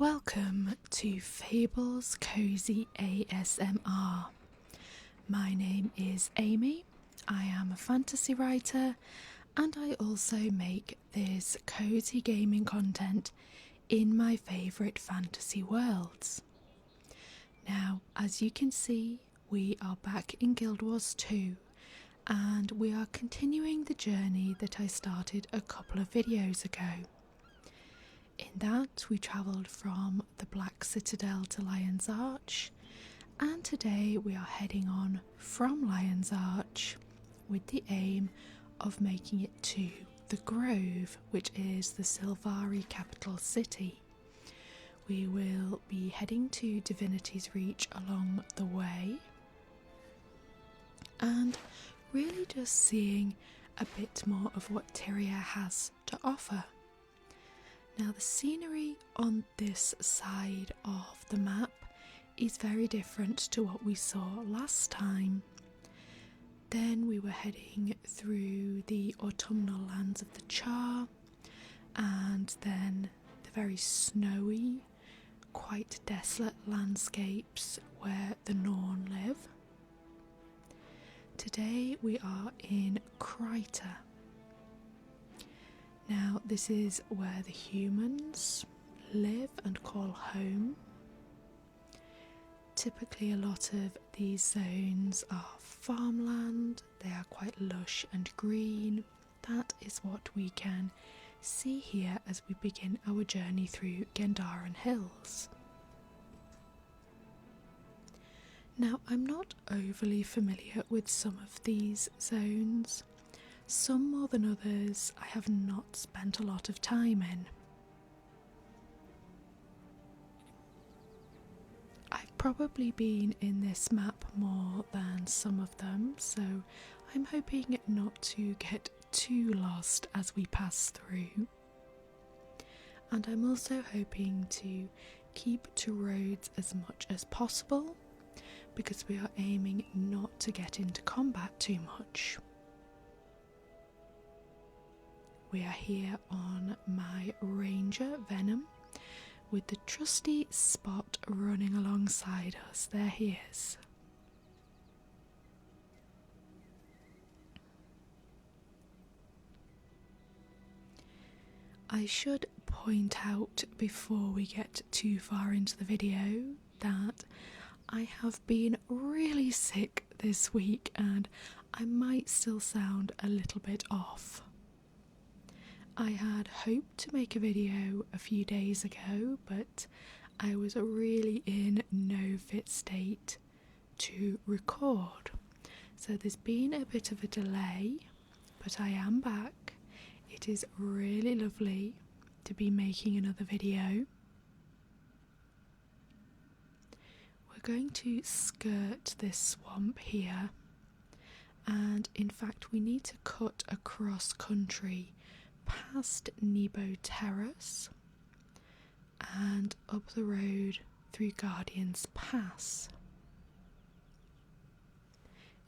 Welcome to Fables Cosy ASMR. My name is Amy. I am a fantasy writer and I also make this cozy gaming content in my favourite fantasy worlds. Now, as you can see, we are back in Guild Wars 2 and we are continuing the journey that I started a couple of videos ago. In that, we travelled from the Black Citadel to Lion's Arch, and today we are heading on from Lion's Arch with the aim of making it to the Grove, which is the Sylvari capital city. We will be heading to Divinity's Reach along the way, and really just seeing a bit more of what Tyria has to offer. Now, the scenery on this side of the map is very different to what we saw last time. Then we were heading through the autumnal lands of the Char, and then the very snowy, quite desolate landscapes where the Norn live. Today we are in Kryta. Now, this is where the humans live and call home. Typically, a lot of these zones are farmland, they are quite lush and green. That is what we can see here as we begin our journey through Gendaran Hills. Now, I'm not overly familiar with some of these zones. Some more than others I have not spent a lot of time in. I've probably been in this map more than some of them, so I'm hoping not to get too lost as we pass through. And I'm also hoping to keep to roads as much as possible, because we are aiming not to get into combat too much. We are here on my Ranger Venom with the trusty Spot running alongside us. There he is. I should point out before we get too far into the video that I have been really sick this week and I might still sound a little bit off. I had hoped to make a video a few days ago, but I was really in no fit state to record. So there's been a bit of a delay, but I am back. It is really lovely to be making another video. We're going to skirt this swamp here, and in fact we need to cut across country past Nebo Terrace and up the road through Guardian's Pass.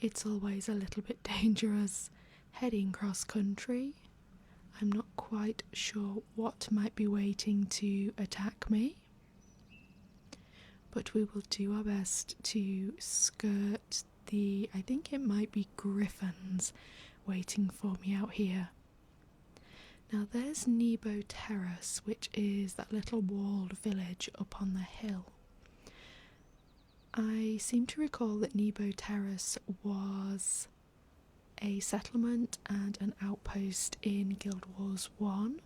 It's always a little bit dangerous heading cross country. I'm not quite sure what might be waiting to attack me, but we will do our best to skirt the, I think it might be griffins waiting for me out here. Now there's Nebo Terrace, which is that little walled village up on the hill. I seem to recall that Nebo Terrace was a settlement and an outpost in Guild Wars 1.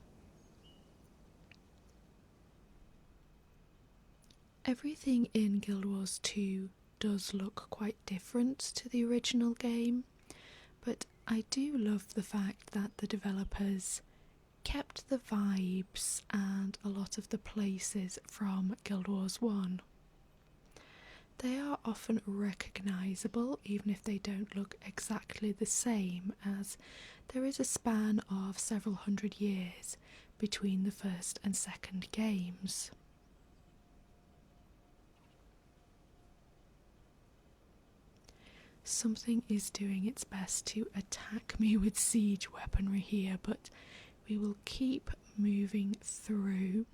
Everything in Guild Wars 2 does look quite different to the original game, but I do love the fact that the developers kept the vibes and a lot of the places from Guild Wars 1. They are often recognisable even if they don't look exactly the same, as there is a span of several hundred years between the first and second games. Something is doing its best to attack me with siege weaponry here, but we will keep moving through.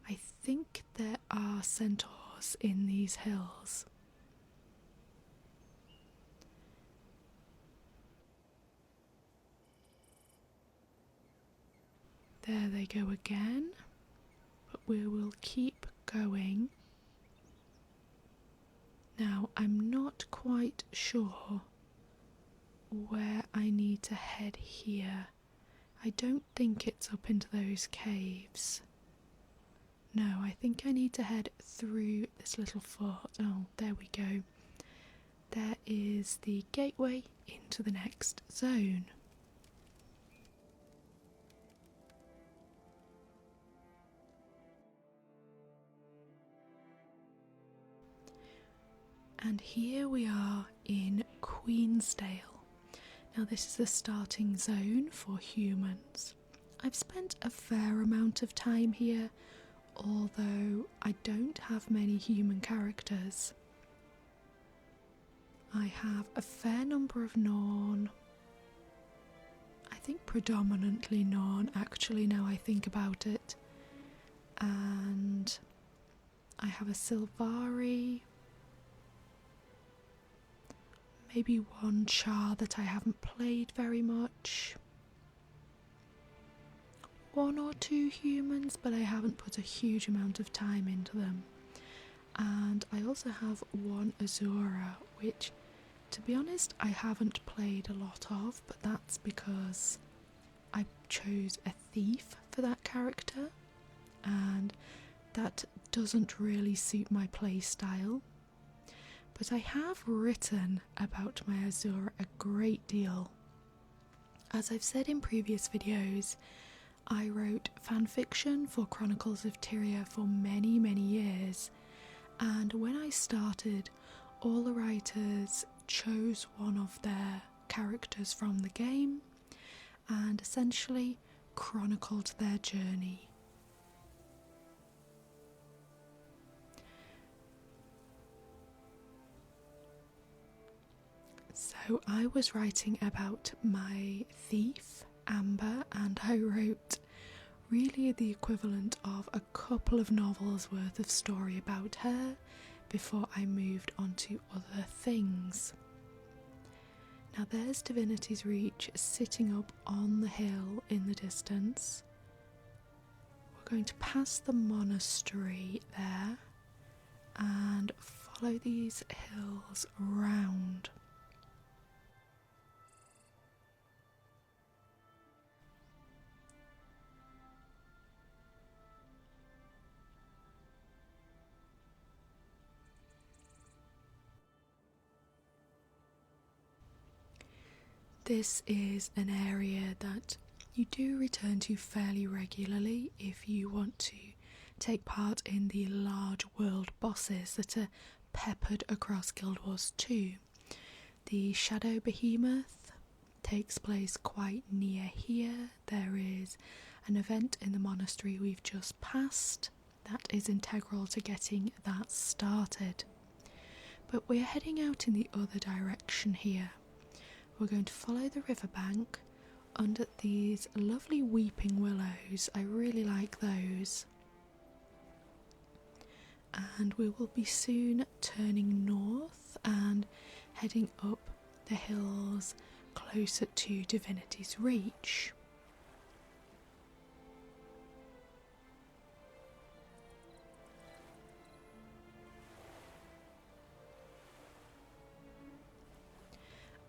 I think there are centaurs in these hills. There they go again, but we will keep going. Now, I'm not quite sure where I need to head here. I don't think it's up into those caves. No, I think I need to head through this little fort. Oh, there we go. There is the gateway into the next zone. And here we are in Queensdale. Now this is the starting zone for humans. I've spent a fair amount of time here, although I don't have many human characters. I have a fair number of Norn. I think predominantly Norn, actually, now I think about it. And I have a Silvari. Maybe one Char that I haven't played very much. One or two humans, but I haven't put a huge amount of time into them. And I also have one Azura, which, to be honest, I haven't played a lot of, but that's because I chose a thief for that character, and that doesn't really suit my play style. But I have written about my Azura a great deal. As I've said in previous videos, I wrote fanfiction for Chronicles of Tyria for many, many years, and when I started, all the writers chose one of their characters from the game and essentially chronicled their journey. So I was writing about my thief, Amber, and I wrote really the equivalent of a couple of novels worth of story about her before I moved on to other things. Now there's Divinity's Reach sitting up on the hill in the distance. We're going to pass the monastery there and follow these hills round. This is an area that you do return to fairly regularly if you want to take part in the large world bosses that are peppered across Guild Wars 2. The Shadow Behemoth takes place quite near here. There is an event in the monastery we've just passed that is integral to getting that started. But we're heading out in the other direction here. We're going to follow the riverbank under these lovely weeping willows. I really like those. And we will be soon turning north and heading up the hills closer to Divinity's Reach.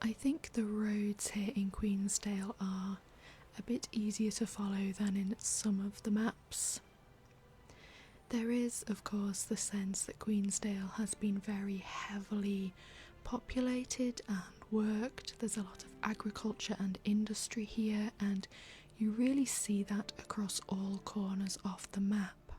I think the roads here in Queensdale are a bit easier to follow than in some of the maps. There is, of course, the sense that Queensdale has been very heavily populated and worked. There's a lot of agriculture and industry here, and you really see that across all corners of the map.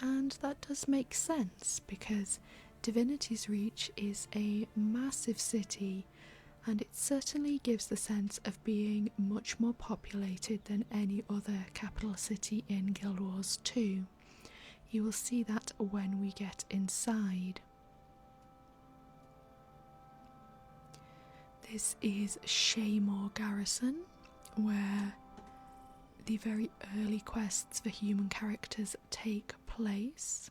And that does make sense because Divinity's Reach is a massive city, and it certainly gives the sense of being much more populated than any other capital city in Guild Wars 2. You will see that when we get inside. This is Shaymore Garrison, where the very early quests for human characters take place.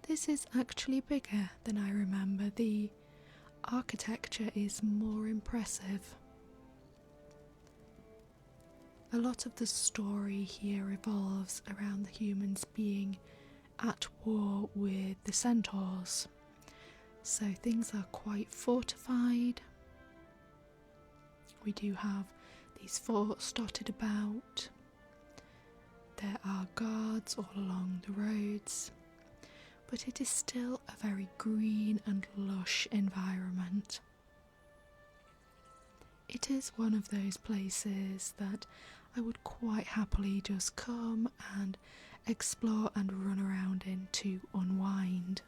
This is actually bigger than I remember. The architecture is more impressive. A lot of the story here revolves around the humans being at war with the centaurs, so things are quite fortified. We do have these forts dotted about. There are guards all along the roads, but it is still a very green and lush environment. It is one of those places that I would quite happily just come and explore and run around in to unwind.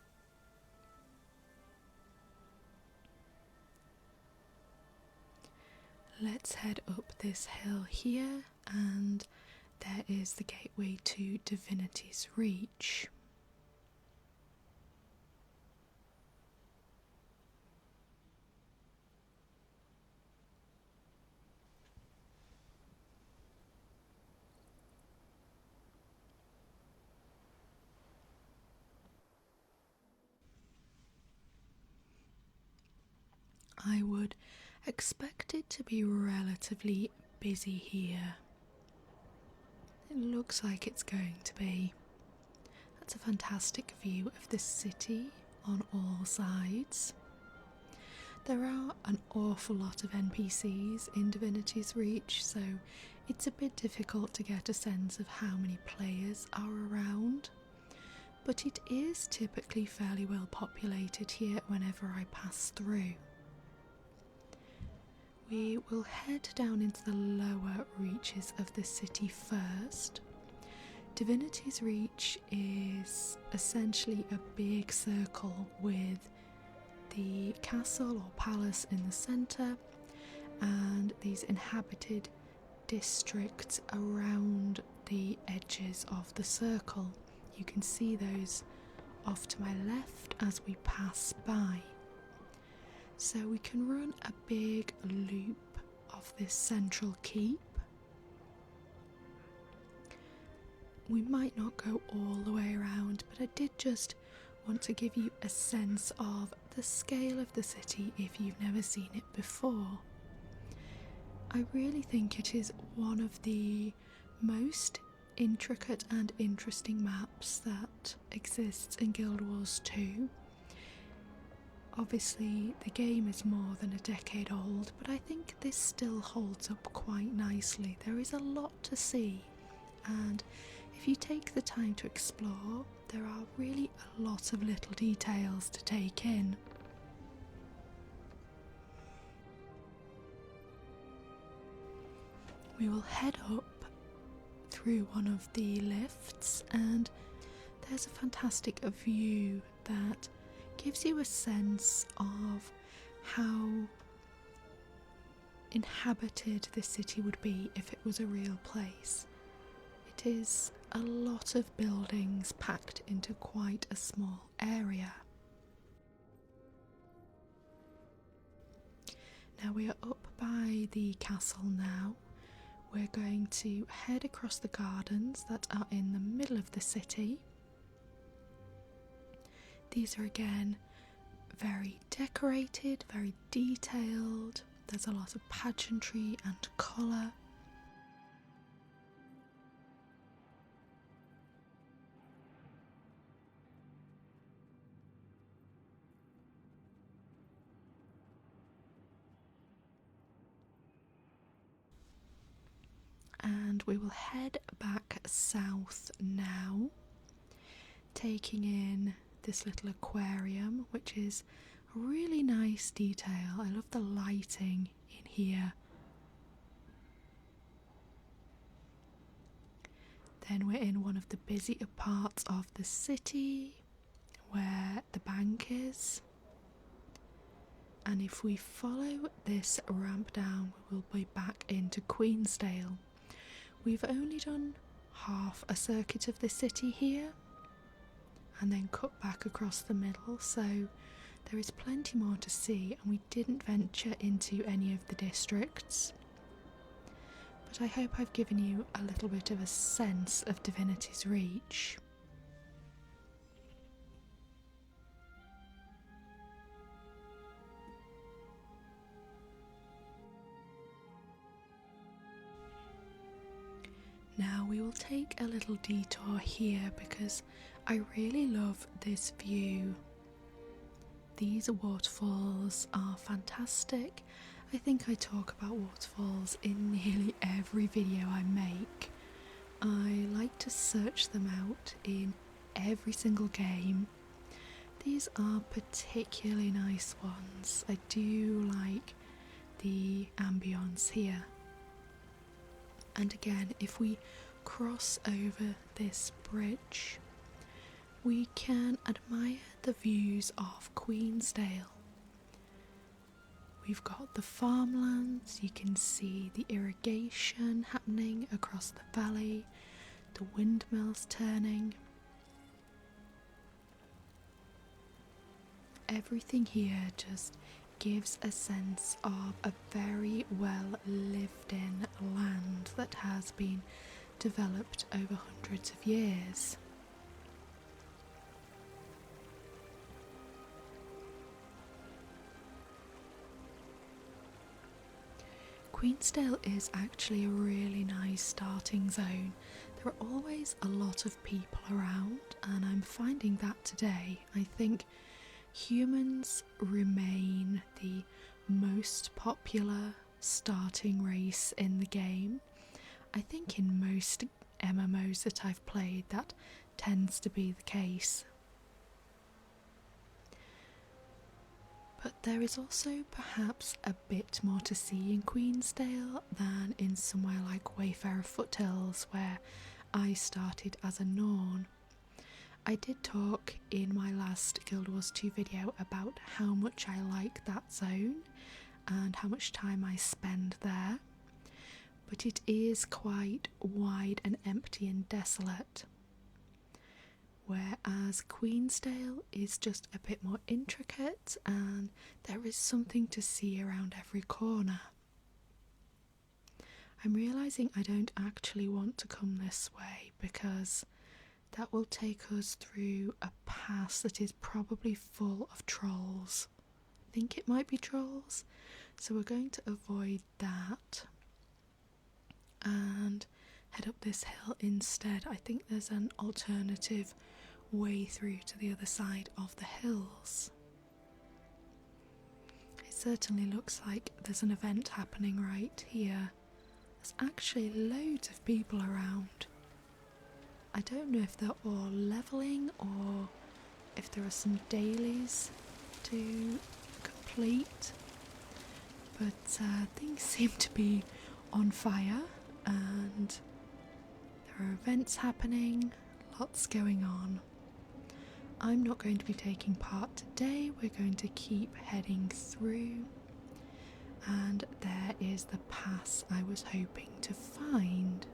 Let's head up this hill here, and there is the gateway to Divinity's Reach. I would expect it to be relatively busy here. It looks like it's going to be. That's a fantastic view of the city on all sides. There are an awful lot of NPCs in Divinity's Reach, so it's a bit difficult to get a sense of how many players are around, but it is typically fairly well populated here whenever I pass through. We will head down into the lower reaches of the city first. Divinity's Reach is essentially a big circle with the castle or palace in the centre and these inhabited districts around the edges of the circle. You can see those off to my left as we pass by. So we can run a big loop of this central keep. We might not go all the way around, but I did just want to give you a sense of the scale of the city if you've never seen it before. I really think it is one of the most intricate and interesting maps that exists in Guild Wars 2. Obviously, the game is more than a decade old, but I think this still holds up quite nicely. There is a lot to see, and if you take the time to explore, there are really a lot of little details to take in. We will head up through one of the lifts, and there's a fantastic view that gives you a sense of how inhabited this city would be if it was a real place. It is a lot of buildings packed into quite a small area. Now we are up by the castle now. We're going to head across the gardens that are in the middle of the city. These are again very decorated, very detailed. There's a lot of pageantry and colour. And we will head back south now, taking in this little aquarium, which is a really nice detail. I love the lighting in here. Then we're in one of the busier parts of the city where the bank is. And if we follow this ramp down, we'll be back into Queensdale. We've only done half a circuit of the city here, and then cut back across the middle, so there is plenty more to see, and we didn't venture into any of the districts. but I hope I've given you a little bit of a sense of Divinity's Reach. Now we will take a little detour here because I really love this view. These waterfalls are fantastic. I think I talk about waterfalls in nearly every video I make. I like to search them out in every single game. These are particularly nice ones. I do like the ambience here. And again, if we cross over this bridge, we can admire the views of Queensdale. We've got the farmlands, you can see the irrigation happening across the valley, the windmills turning. Everything here just gives a sense of a very well lived in land that has been developed over hundreds of years. Queensdale is actually a really nice starting zone. There are always a lot of people around, and I'm finding that today. I think humans remain the most popular starting race in the game. I think in most MMOs that I've played that tends to be the case. But there is also perhaps a bit more to see in Queensdale than in somewhere like Wayfarer Foothills, where I started as a Norn. I did talk in my last Guild Wars 2 video about how much I like that zone and how much time I spend there, but it is quite wide and empty and desolate, whereas Queensdale is just a bit more intricate and there is something to see around every corner. I'm realising I don't actually want to come this way because that will take us through a pass that is probably full of trolls. I think it might be trolls, so we're going to avoid that and head up this hill instead. I think there's an alternative way through to the other side of the hills. It certainly looks like there's an event happening right here. There's actually loads of people around. I don't know if they're all levelling or if there are some dailies to complete, but things seem to be on fire and there are events happening, lots going on. I'm not going to be taking part today, we're going to keep heading through, and there is the pass I was hoping to find.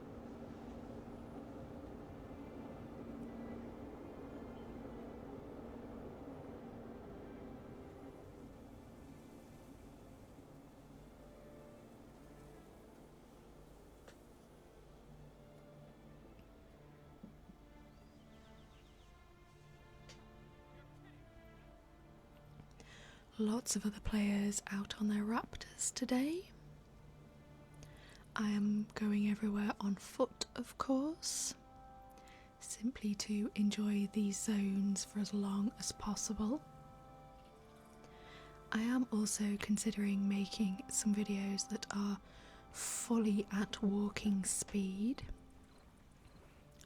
Lots of other players out on their raptors today. I am going everywhere on foot, of course, simply to enjoy these zones for as long as possible. I am also considering making some videos that are fully at walking speed.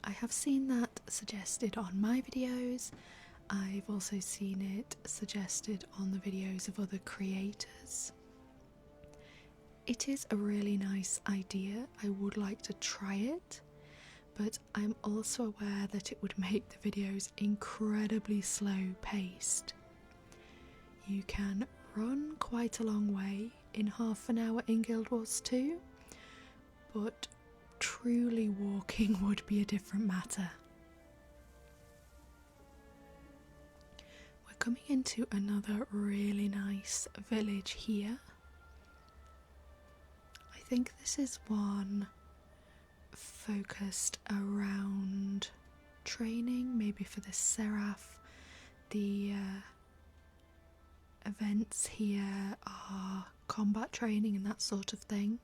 I have seen that suggested on my videos. I've also seen it suggested on the videos of other creators. It is a really nice idea. I would like to try it, but I'm also aware that it would make the videos incredibly slow paced. You can run quite a long way in half an hour in Guild Wars 2, but truly walking would be a different matter. We're coming into another really nice village here. I think this is one focused around training, maybe for the Seraph. The events here are combat training and that sort of thing.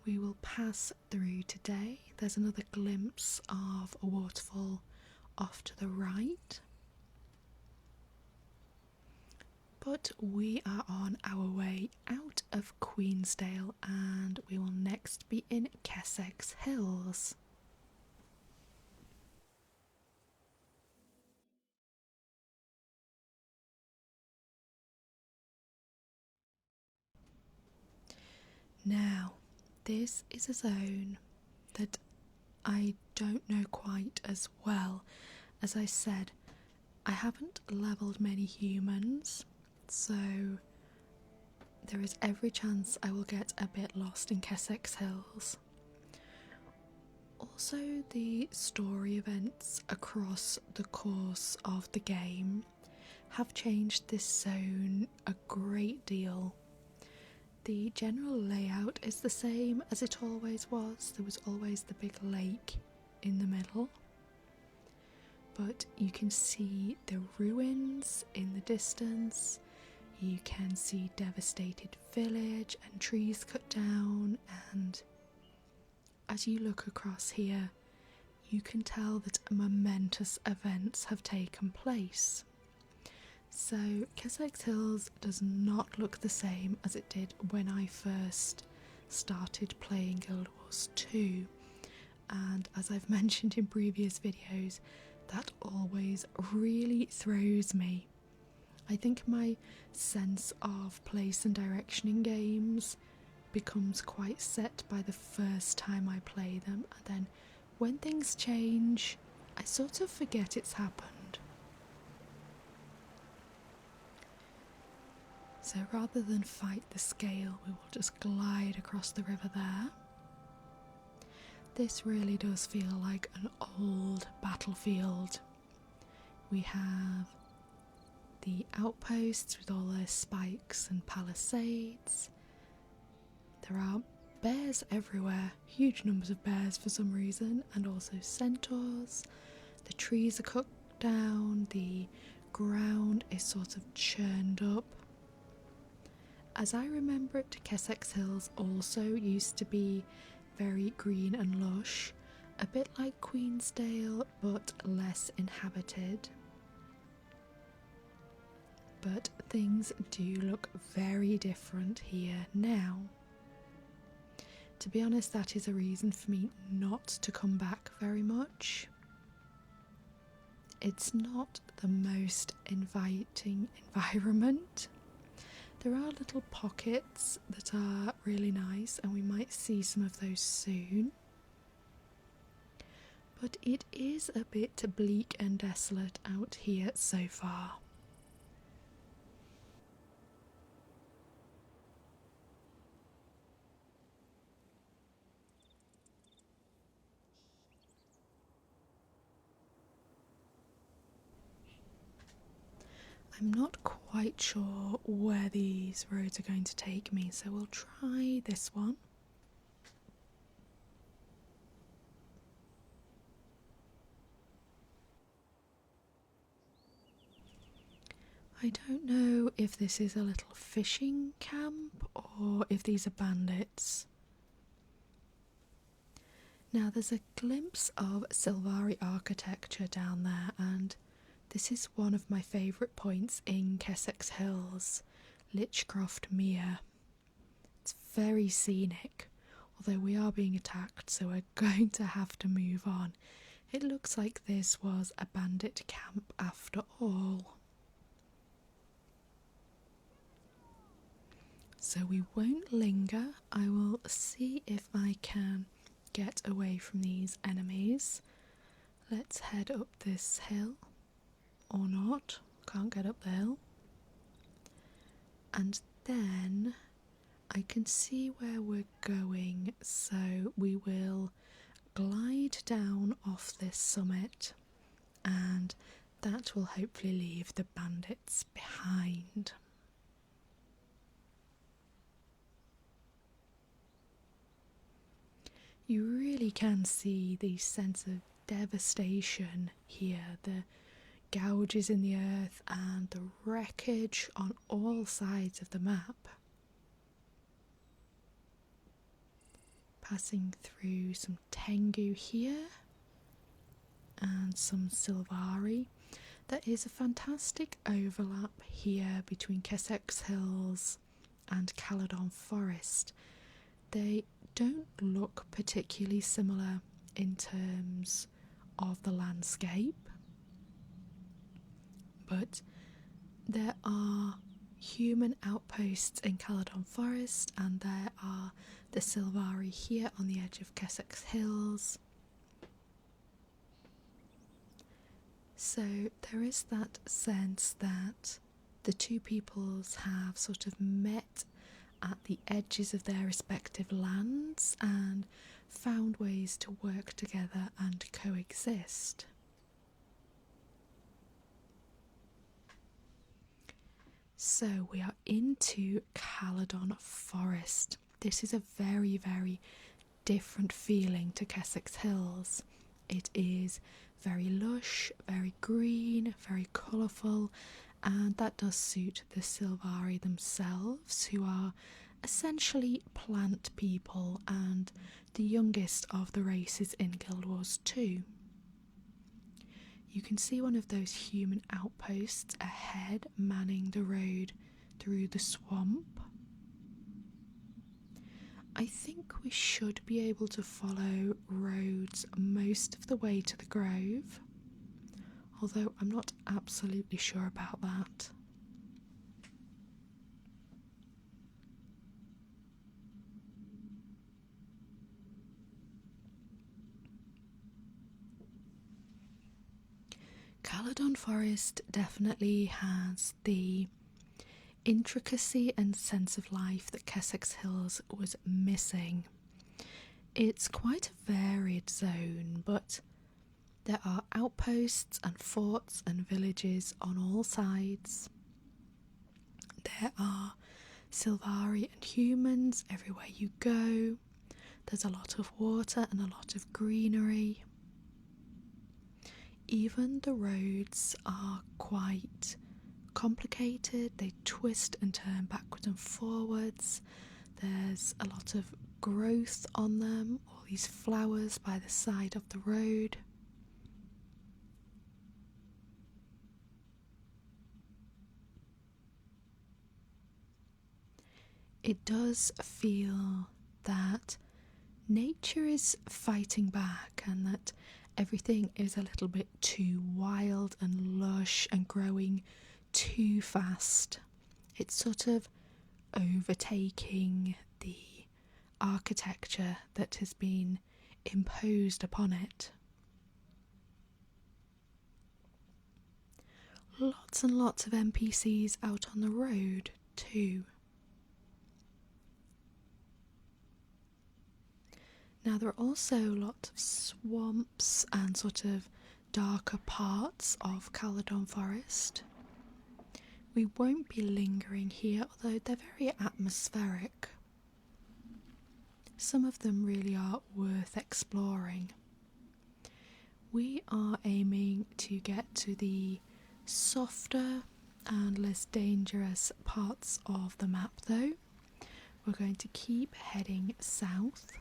We will pass through today. There's another glimpse of a waterfall off to the right. But we are on our way out of Queensdale and we will next be in Kessex Hills. Now, this is a zone that I don't know quite as well. As I said, I haven't levelled many humans, so there is every chance I will get a bit lost in Kessex Hills. Also, the story events across the course of the game have changed this zone a great deal. The general layout is the same as it always was. There was always the big lake in the middle. But you can see the ruins in the distance. You can see devastated village and trees cut down, and as you look across here, you can tell that momentous events have taken place. So Kessex Hills does not look the same as it did when I first started playing Guild Wars 2, and as I've mentioned in previous videos, that always really throws me. I think my sense of place and direction in games becomes quite set by the first time I play them, and then when things change, I sort of forget it's happened. So rather than fight the scale, we will just glide across the river there. This really does feel like an old battlefield. We have the outposts with all their spikes and palisades. There are bears everywhere, huge numbers of bears for some reason, and also centaurs. The trees are cut down, the ground is sort of churned up. As I remember it, Kessex Hills also used to be very green and lush, a bit like Queensdale but less inhabited. But things do look very different here now. To be honest, that is a reason for me not to come back very much. It's not the most inviting environment. There are little pockets that are really nice, and we might see some of those soon. But it is a bit bleak and desolate out here so far. I'm not quite sure where these roads are going to take me, so we'll try this one. I don't know if this is a little fishing camp or if these are bandits. Now there's a glimpse of Silvari architecture down there, and this is one of my favourite points in Kessex Hills, Lichcroft Mere. It's very scenic, although we are being attacked, so we're going to have to move on. It looks like this was a bandit camp after all. So we won't linger. I will see if I can get away from these enemies. Let's head up this hill. Or not, can't get up the hill. And then I can see where we're going, so we will glide down off this summit, and that will hopefully leave the bandits behind. You really can see the sense of devastation here, the gouges in the earth and the wreckage on all sides of the map. Passing through some Tengu here and some Silvari. There is a fantastic overlap here between Kessex Hills and Caledon Forest. They don't look particularly similar in terms of the landscape, but there are human outposts in Caledon Forest and there are the Silvari here on the edge of Kessex Hills. So there is that sense that the two peoples have sort of met at the edges of their respective lands and found ways to work together and coexist. So we are into Caledon Forest. This is a very, very different feeling to Kessex Hills. It is very lush, very green, very colourful, and that does suit the Silvari themselves, who are essentially plant people and the youngest of the races in Guild Wars 2. You can see one of those human outposts ahead manning the road through the swamp. I think we should be able to follow roads most of the way to the Grove, although I'm not absolutely sure about that. Caledon Forest definitely has the intricacy and sense of life that Kessex Hills was missing. It's quite a varied zone, but there are outposts and forts and villages on all sides. There are Silvari and humans everywhere you go. There's a lot of water and a lot of greenery. Even the roads are quite complicated. They twist and turn backwards and forwards. There's a lot of growth on them, all these flowers by the side of the road. It does feel that nature is fighting back and that everything is a little bit too wild and lush and growing too fast. It's sort of overtaking the architecture that has been imposed upon it. Lots and lots of NPCs out on the road too. Now there are also lots of swamps and sort of darker parts of Caledon Forest. We won't be lingering here, although they're very atmospheric. Some of them really are worth exploring. We are aiming to get to the softer and less dangerous parts of the map though. We're going to keep heading south.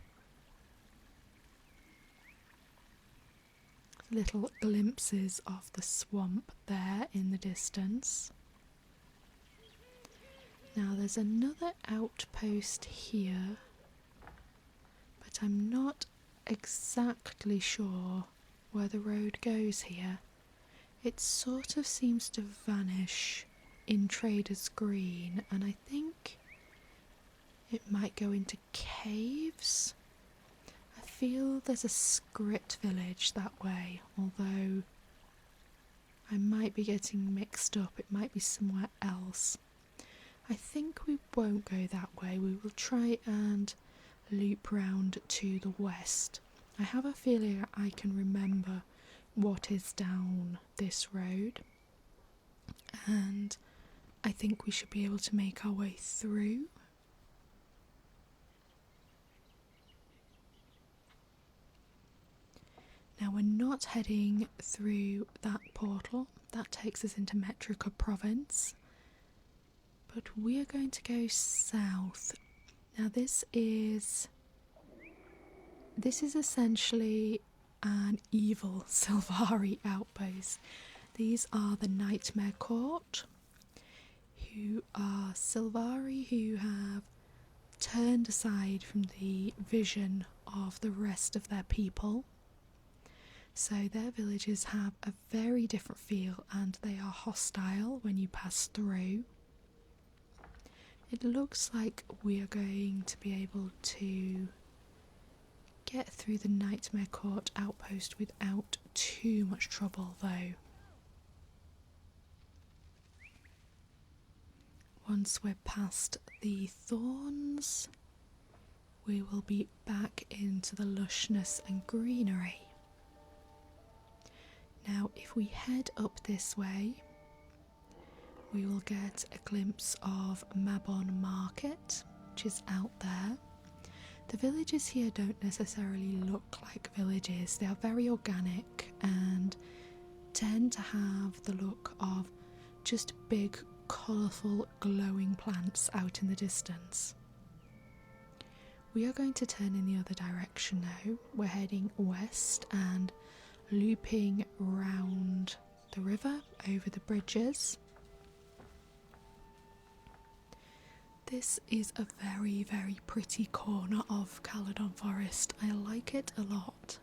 Little glimpses of the swamp there in the distance. Now there's another outpost here, but I'm not exactly sure where the road goes here. It sort of seems to vanish in Trader's Green, and I think it might go into caves. I feel there's a Skrit village that way, although I might be getting mixed up. It might be somewhere else. I think we won't go that way. We will try and loop round to the west. I have a feeling I can remember what is down this road, and I think we should be able to make our way through. Now we're not heading through that portal, that takes us into Metrica province, but we are going to go south. Now this is essentially an evil Sylvari outpost. These are the Nightmare Court, who are Sylvari who have turned aside from the vision of the rest of their people. So their villages have a very different feel and they are hostile when you pass through. It looks like we are going to be able to get through the Nightmare Court outpost without too much trouble though. Once we're past the thorns, we will be back into the lushness and greenery. Now if we head up this way, we will get a glimpse of Mabon Market, which is out there. The villages here don't necessarily look like villages, they are very organic and tend to have the look of just big, colourful, glowing plants out in the distance. We are going to turn in the other direction now. We're heading west and looping round the river over the bridges. This is a very, very pretty corner of Caledon Forest. I like it a lot.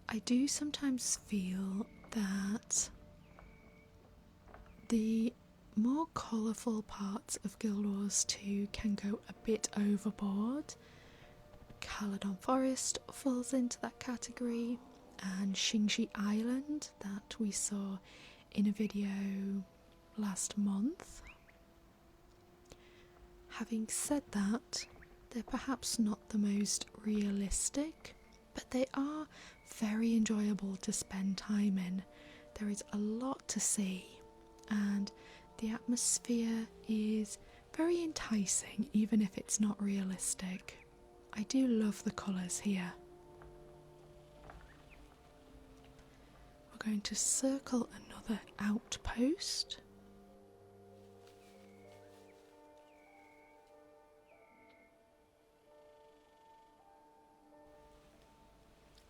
I do sometimes feel that the more colourful parts of Guild Wars 2 can go a bit overboard. Caledon Forest falls into that category, and Xingxi Island that we saw in a video last month. Having said that, they're perhaps not the most realistic, but they are very enjoyable to spend time in. There is a lot to see, and the atmosphere is very enticing even if it's not realistic. I do love the colours here. We're going to circle another outpost.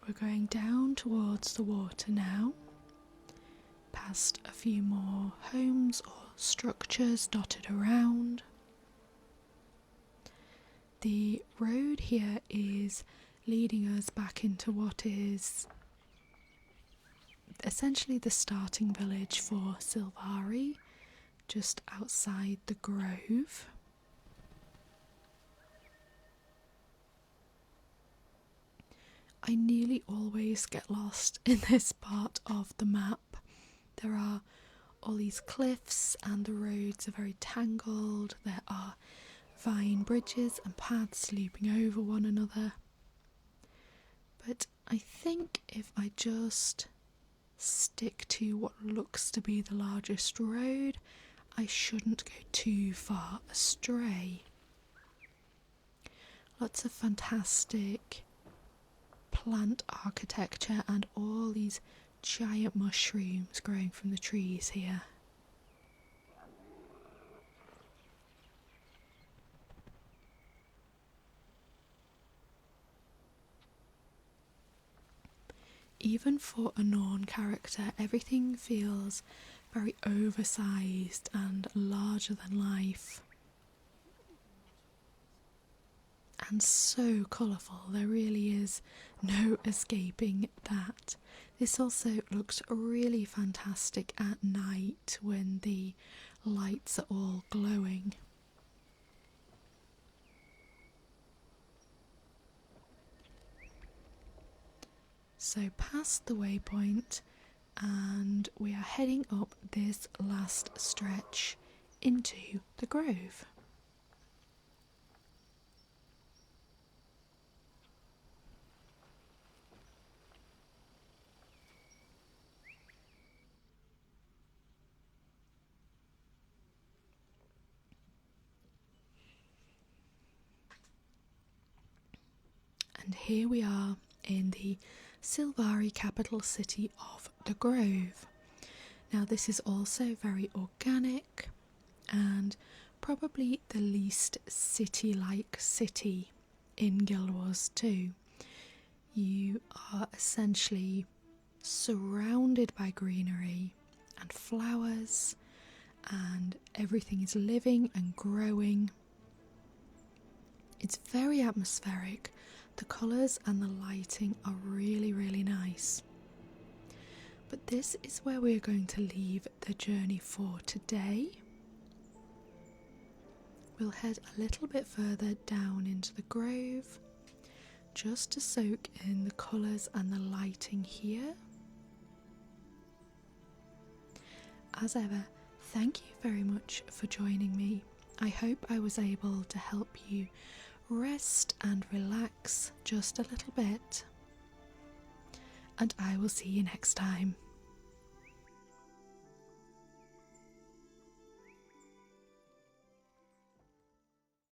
We're going down towards the water now, past a few more homes or structures dotted around. The road here is leading us back into what is essentially the starting village for Sylvari, just outside the grove. I nearly always get lost in this part of the map. There are all these cliffs and the roads are very tangled. There are vine bridges and paths looping over one another. But I think if I just stick to what looks to be the largest road, I shouldn't go too far astray. Lots of fantastic plant architecture and all these giant mushrooms growing from the trees here. Even for a Norn character, everything feels very oversized and larger than life. And so colourful, there really is no escaping that. This also looks really fantastic at night when the lights are all glowing. So past the waypoint, and we are heading up this last stretch into the grove. And here we are in the Silvari capital city of the Grove. Now this is also very organic and probably the least city-like city in Guild Wars 2. You are essentially surrounded by greenery and flowers, and everything is living and growing. It's very atmospheric. The colours and the lighting are really, really nice. But this is where we're going to leave the journey for today. We'll head a little bit further down into the grove, just to soak in the colours and the lighting here. As ever, thank you very much for joining me. I hope I was able to help you rest and relax just a little bit. And I will see you next time.